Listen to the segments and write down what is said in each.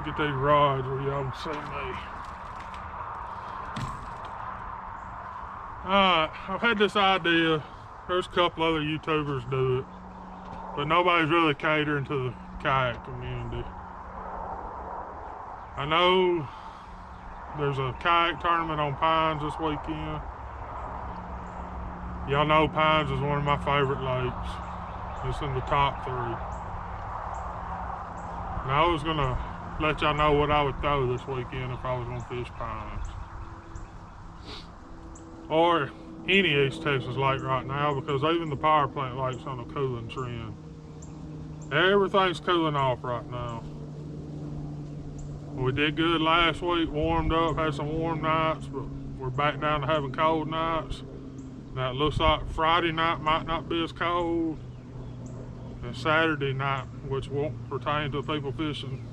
Get these rods where y'all can see me. Alright, I've had this idea. There's a couple other YouTubers do it, but nobody's really catering to the kayak community. I know there's a kayak tournament on Pines this weekend. Y'all know Pines is one of my favorite lakes. It's in the top 3. And I was gonna let y'all know what I would throw this weekend if I was gonna fish Pines. Or any East Texas lake right now, because even the power plant lake's on a cooling trend. Everything's cooling off right now. We did good last week, warmed up, had some warm nights, but we're back down to having cold nights. Now it looks like Friday night might not be as cold, and Saturday night, which won't pertain to people fishing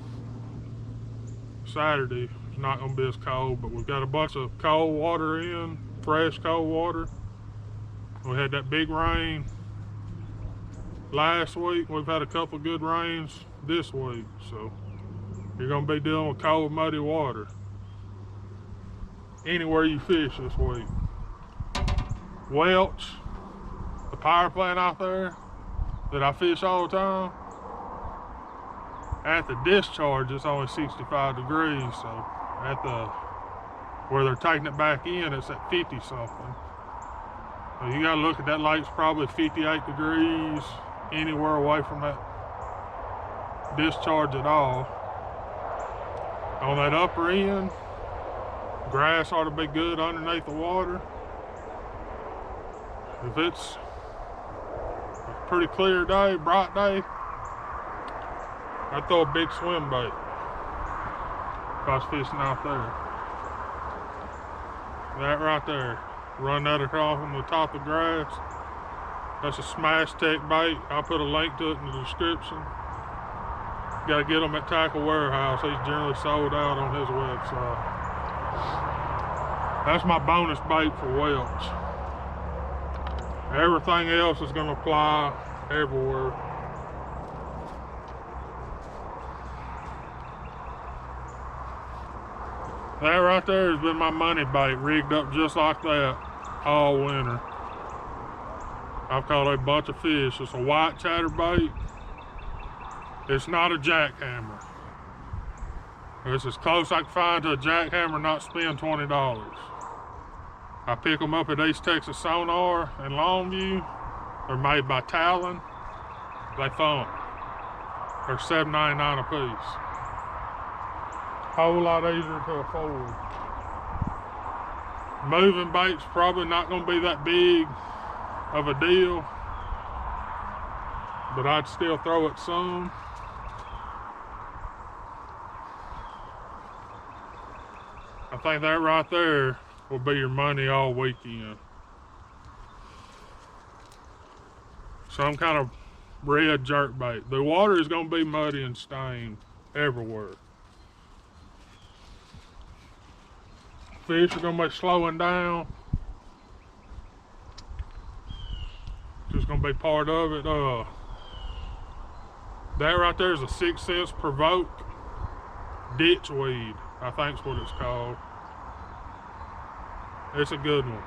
Saturday, is not gonna be as cold, but we've got a bunch of cold water in, fresh cold water. We had that big rain last week. We've had a couple good rains this week, so you're gonna be dealing with cold, muddy water anywhere you fish this week. Welch, the power plant out there that I fish all the time, at the discharge it's only 65 degrees, so at the where they're taking it back in, it's at 50 something. So you gotta look at that lake's probably 58 degrees anywhere away from that discharge at all. On that upper end, grass ought to be good underneath the water. If it's a pretty clear day, bright day, I'd throw a big swim bait if I was fishing out there. That right there, run that across on the top of the grass. That's a Smash Tech bait. I'll put a link to it in the description. Got to get them at Tackle Warehouse. He's generally sold out on his website. That's my bonus bait for Welch. Everything else is going to apply everywhere. That right there has been my money bait, rigged up just like that all winter. I've caught a bunch of fish. It's a white chatterbait. It's not a jackhammer. It's as close I can find to a jackhammer, not spend $20. I pick them up at East Texas Sonar in Longview. They're made by Talon. They thump. They're $7.99 a piece. Whole lot easier to afford. Moving bait's probably not gonna be that big of a deal, but I'd still throw it some. I think that right there will be your money all weekend. Some kind of red jerkbait. The water is gonna be muddy and stained everywhere. Fish are gonna be slowing down. Just gonna be part of it. That right there is a 6 cents provoke ditchweed, I think's what it's called. It's a good one.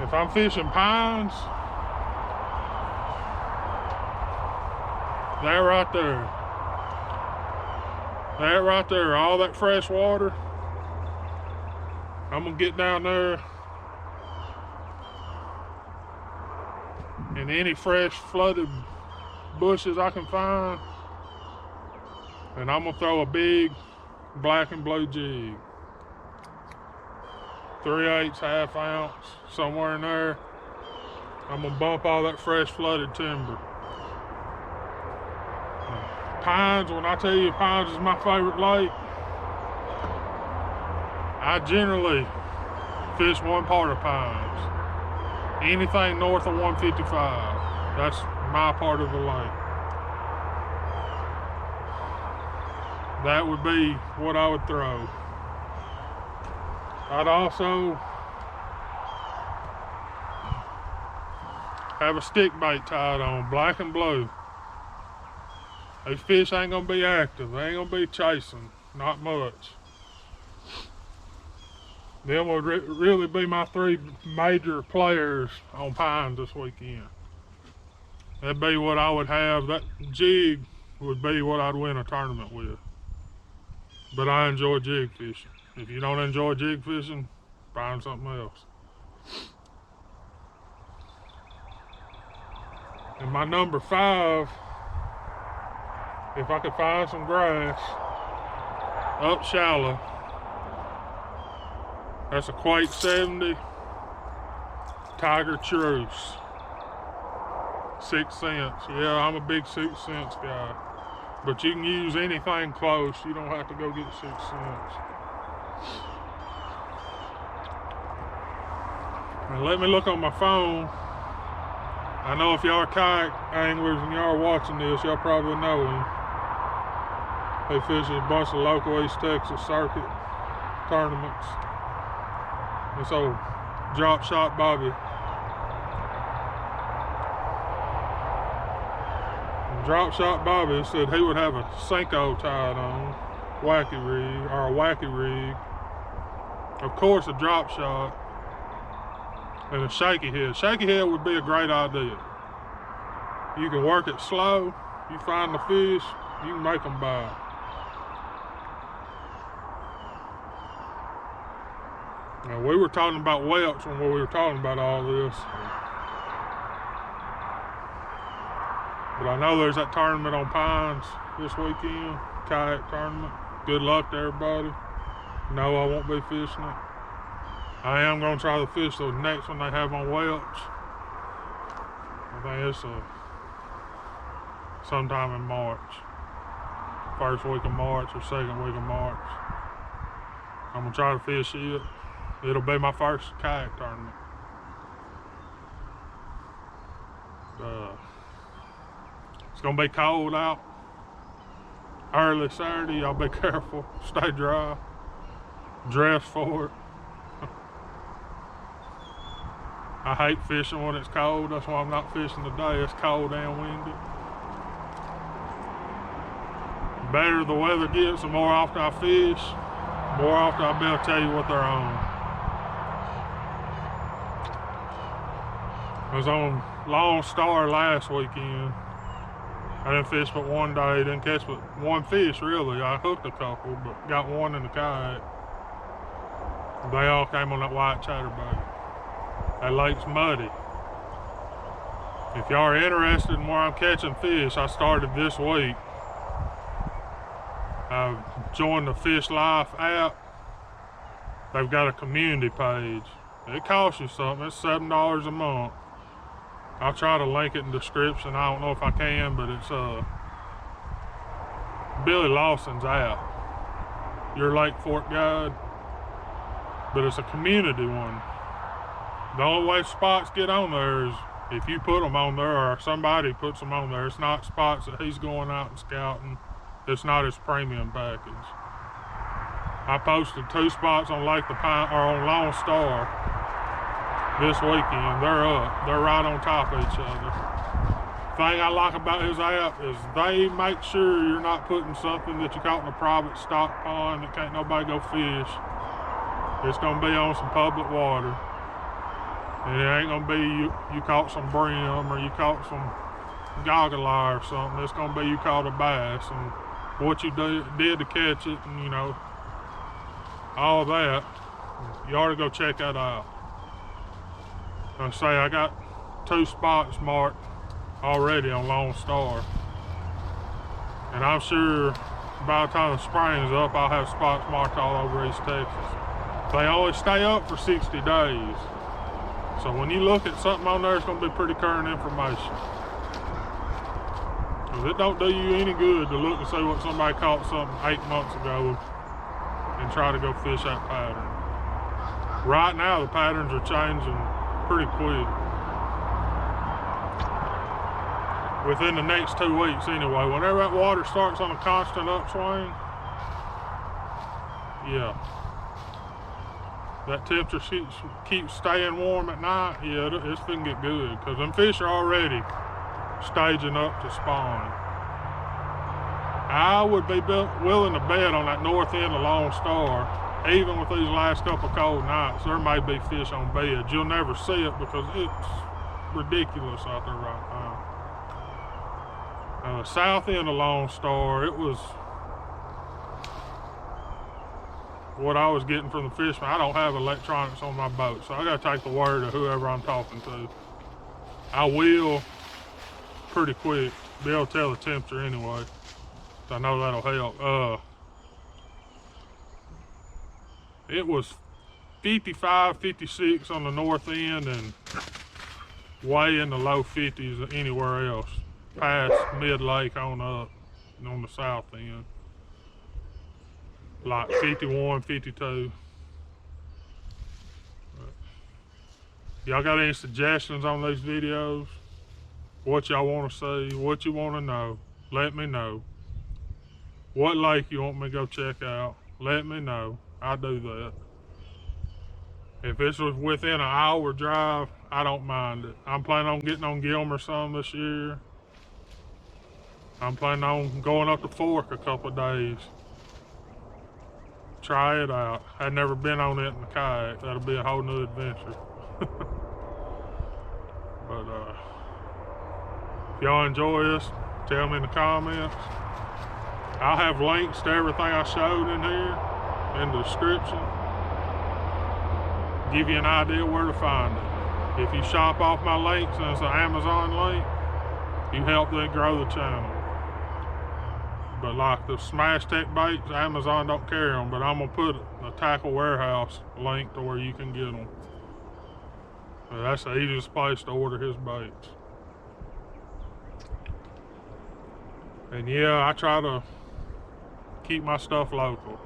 If I'm fishing Pines, that right there, all that fresh water, I'm gonna get down there and any fresh flooded bushes I can find, and I'm gonna throw a big black and blue jig. 3/8, half ounce, somewhere in there. I'm gonna bump all that fresh flooded timber. Pines, when I tell you Pines is my favorite lake, I generally fish one part of Pines. Anything north of 155, that's my part of the lake. That would be what I would throw. I'd also have a stick bait tied on, black and blue. These fish ain't gonna be active. They ain't gonna be chasing, not much. Them would really be my 3 major players on Pines this weekend. That'd be what I would have. That jig would be what I'd win a tournament with. But I enjoy jig fishing. If you don't enjoy jig fishing, find something else. And my number 5, if I could find some grass up shallow, that's a Quake 70 Tiger Truce. 6 cents. Yeah, I'm a big 6 cents guy. But you can use anything close. You don't have to go get 6 cents. And let me look on my phone. I know if y'all are kayak anglers and y'all are watching this, y'all probably know him. He fishes a bunch of local East Texas circuit tournaments. It's old Dropshot Bobby. And Dropshot Bobby said he would have a Senko tied on, wacky rig. Of course, a drop shot and a shaky head. Shaky head would be a great idea. You can work it slow. You find the fish, you can make them bite. Now, we were talking about whelps when we were talking about all this. But I know there's that tournament on Pines this weekend, kayak tournament. Good luck to everybody. No, I won't be fishing it. I am going to try to fish the next one they have on whelps. I think it's sometime in March. First week of March or second week of March. I'm going to try to fish it. It'll be my first kayak tournament. It's gonna be cold out. Early Saturday, y'all be careful. Stay dry. Dress for it. I hate fishing when it's cold. That's why I'm not fishing today. It's cold and windy. The better the weather gets, the more often I fish, the more often I'll be able to tell you what they're on. I was on Lone Star last weekend. I didn't fish but one day, didn't catch but one fish really. I hooked a couple, but got one in the kayak. They all came on that white chatterbait. That lake's muddy. If y'all are interested in where I'm catching fish, I started this week. I've joined the Lyfe app. They've got a community page. It costs you something, it's $7 a month. I'll try to link it in the description. I don't know if I can, but it's Billy Lawson's app, Your Lake Fork Guide. But it's a community one. The only way spots get on there is if you put them on there or somebody puts them on there. It's not spots that he's going out and scouting. It's not his premium package. I posted 2 spots on Lake the Pine or on Lone Star this weekend. They're up. They're right on top of each other. Thing I like about his app is they make sure you're not putting something that you caught in a private stock pond that can't nobody go fish. It's gonna be on some public water. And it ain't gonna be you caught some brim or you caught some goggle eye or something. It's gonna be you caught a bass and what you did to catch it, and you know, all that. You ought to go check that out. I say I got 2 spots marked already on Lone Star. And I'm sure by the time the spring is up, I'll have spots marked all over East Texas. They only stay up for 60 days. So when you look at something on there, it's gonna be pretty current information. Because it don't do you any good to look and see what somebody caught something 8 months ago and try to go fish that pattern. Right now, the patterns are changing pretty quick. Within the next 2 weeks anyway. Whenever that water starts on a constant upswing, yeah. that temperature keeps staying warm at night, yeah, it's finna get good. Because them fish are already staging up to spawn. I would be willing to bet on that north end of Lone Star, even with these last couple cold nights, there may be fish on beds. You'll never see it because it's ridiculous out there right now. South end of Lone Star, it was what I was getting from the fishermen. I don't have electronics on my boat, so I gotta take the word of whoever I'm talking to. I will pretty quick be able to tell the temperature anyway. So I know that'll help. It was 55, 56 on the north end and way in the low 50s anywhere else, past mid-lake on up on the south end. Like 51, 52. Y'all got any suggestions on these videos? What y'all want to see? What you want to know? Let me know. What lake you want me to go check out? Let me know. I'll do that. If this was within an hour drive, I don't mind it. I'm planning on getting on Gilmer some this year. I'm planning on going up to Fork a couple of days. Try it out. I've never been on it in the kayak. That'll be a whole new adventure. But if y'all enjoy this, tell me in the comments. I'll have links to everything I showed in here in the description. Give you an idea where to find it. If you shop off my links and it's an Amazon link, you help them grow the channel. But like the Smash Tech baits, Amazon don't carry them, but I'm gonna put a Tackle Warehouse link to where you can get them. That's the easiest place to order his baits. And yeah, I try to keep my stuff local.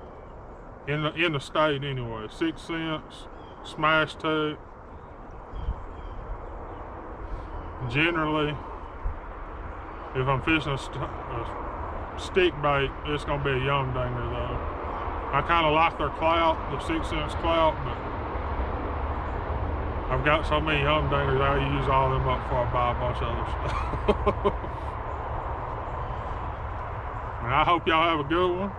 In the state anyway. 6 Cents, Smash Tech. Generally, if I'm fishing a stick bait, it's gonna be a young dinger though. I kinda like their clout, the 6 Cents clout, but I've got so many young dingers, I use all of them up before I buy a bunch of other stuff. And I hope y'all have a good one.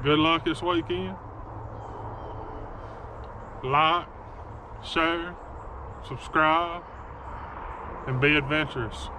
Good luck this weekend. Like, share, subscribe, and be adventurous.